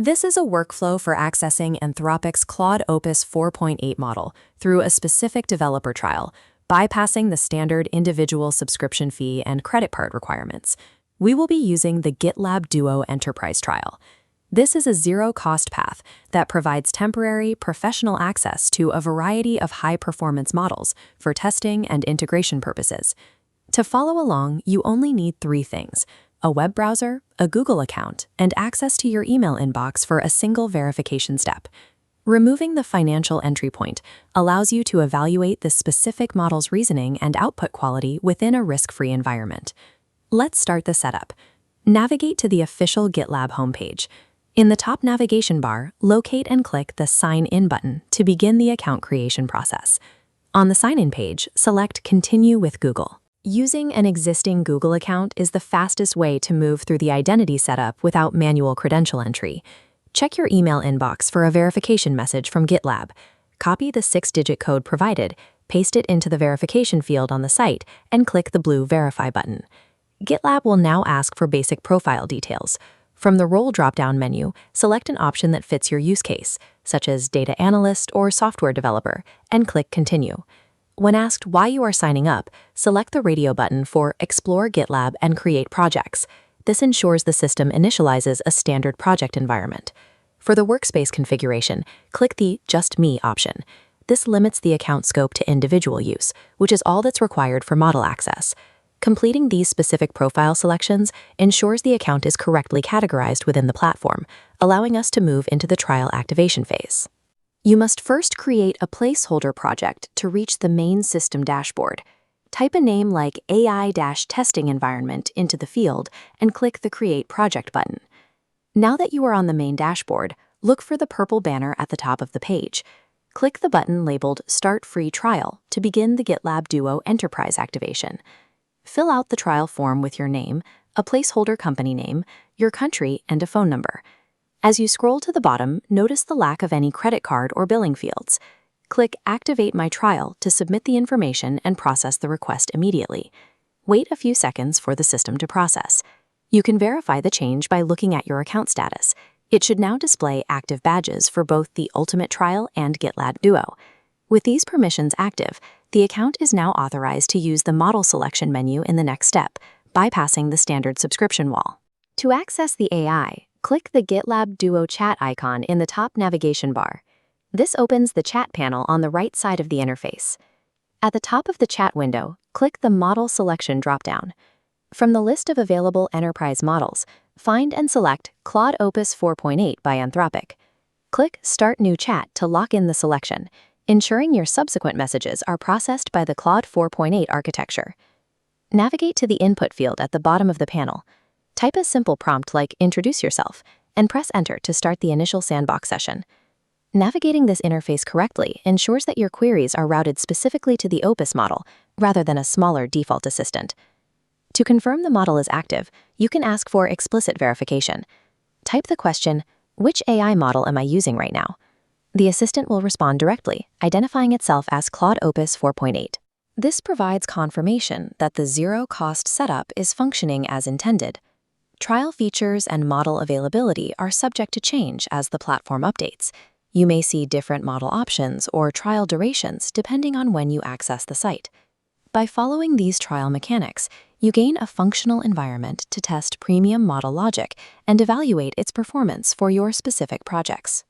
This is a workflow for accessing Anthropic's Claude Opus 4.8 model through a specific developer trial, bypassing the standard individual subscription fee and credit card requirements. We will be using the GitLab Duo Enterprise trial. This is a zero-cost path that provides temporary, professional access to a variety of high-performance models for testing and integration purposes. To follow along, you only need three things: a web browser, a Google account, and access to your email inbox for a single verification step. Removing the financial entry point allows you to evaluate the specific model's reasoning and output quality within a risk-free environment. Let's start the setup. Navigate to the official GitLab homepage. In the top navigation bar, locate and click the Sign In button to begin the account creation process. On the Sign In page, select Continue with Google. Using an existing Google account is the fastest way to move through the identity setup without manual credential entry. Check your email inbox for a verification message from GitLab. Copy the 6-digit code provided, paste it into the verification field on the site, and click the blue Verify button. GitLab will now ask for basic profile details. From the Role drop-down menu, select an option that fits your use case, such as Data Analyst or Software Developer, and click Continue. When asked why you are signing up, select the radio button for Explore GitLab and Create Projects. This ensures the system initializes a standard project environment. For the workspace configuration, click the Just Me option. This limits the account scope to individual use, which is all that's required for model access. Completing these specific profile selections ensures the account is correctly categorized within the platform, allowing us to move into the trial activation phase. You must first create a placeholder project to reach the main system dashboard. Type a name like AI-Testing Environment into the field and click the Create Project button. Now that you are on the main dashboard, look for the purple banner at the top of the page. Click the button labeled Start Free Trial to begin the GitLab Duo Enterprise activation. Fill out the trial form with your name, a placeholder company name, your country, and a phone number. As you scroll to the bottom, notice the lack of any credit card or billing fields. Click Activate My Trial to submit the information and process the request immediately. Wait a few seconds for the system to process. You can verify the change by looking at your account status. It should now display active badges for both the Ultimate Trial and GitLab Duo. With these permissions active, the account is now authorized to use the Model Selection menu in the next step, bypassing the standard subscription wall. To access the AI, click the GitLab Duo Chat icon in the top navigation bar. This opens the chat panel on the right side of the interface. At the top of the chat window, click the Model Selection dropdown. From the list of available enterprise models, find and select Claude Opus 4.8 by Anthropic. Click Start New Chat to lock in the selection, ensuring your subsequent messages are processed by the Claude 4.8 architecture. Navigate to the input field at the bottom of the panel. Type a simple prompt like Introduce yourself, and press Enter to start the initial sandbox session. Navigating this interface correctly ensures that your queries are routed specifically to the Opus model, rather than a smaller default assistant. To confirm the model is active, you can ask for explicit verification. Type the question, "Which AI model am I using right now?" The assistant will respond directly, identifying itself as Claude Opus 4.8. This provides confirmation that the zero-cost setup is functioning as intended. Trial features and model availability are subject to change as the platform updates. You may see different model options or trial durations depending on when you access the site. By following these trial mechanics, you gain a functional environment to test premium model logic and evaluate its performance for your specific projects.